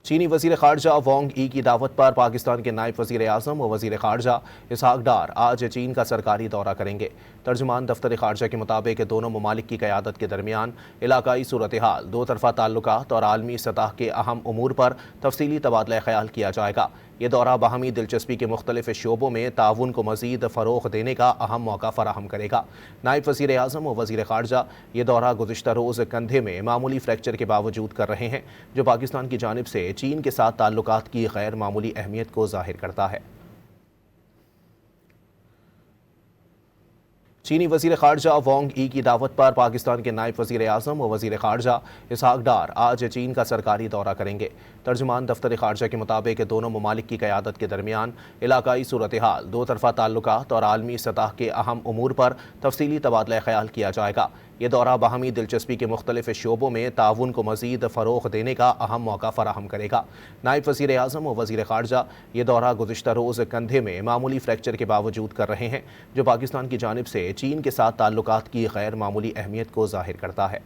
چینی وزیر خارجہ وانگ ای کی دعوت پر پاکستان کے نائب وزیر اعظم و وزیر خارجہ اسحاق ڈار آج چین کا سرکاری دورہ کریں گے۔ ترجمان دفتر خارجہ کے مطابق دونوں ممالک کی قیادت کے درمیان علاقائی صورتحال، دو طرفہ تعلقات اور عالمی سطح کے اہم امور پر تفصیلی تبادلہ خیال کیا جائے گا۔ یہ دورہ باہمی دلچسپی کے مختلف شعبوں میں تعاون کو مزید فروغ دینے کا اہم موقع فراہم کرے گا۔ نائب وزیر اعظم و وزیر خارجہ یہ دورہ گزشتہ روز کندھے میں معمولی فریکچر کے باوجود کر رہے ہیں، جو پاکستان کی جانب سے چین کے ساتھ تعلقات کی غیر معمولی اہمیت کو ظاہر کرتا ہے۔ چینی وزیر خارجہ وانگ ای کی دعوت پر پاکستان کے نائب وزیر اعظم و وزیر خارجہ اسحاق ڈار آج چین کا سرکاری دورہ کریں گے۔ ترجمان دفتر خارجہ کے مطابق دونوں ممالک کی قیادت کے درمیان علاقائی صورتحال، دو طرفہ تعلقات اور عالمی سطح کے اہم امور پر تفصیلی تبادلہ خیال کیا جائے گا۔ یہ دورہ باہمی دلچسپی کے مختلف شعبوں میں تعاون کو مزید فروغ دینے کا اہم موقع فراہم کرے گا۔ نائب وزیر اعظم و وزیر خارجہ یہ دورہ گزشتہ روز کندھے میں معمولی فریکچر کے باوجود کر رہے ہیں، جو پاکستان کی جانب سے چین کے ساتھ تعلقات کی غیر معمولی اہمیت کو ظاہر کرتا ہے۔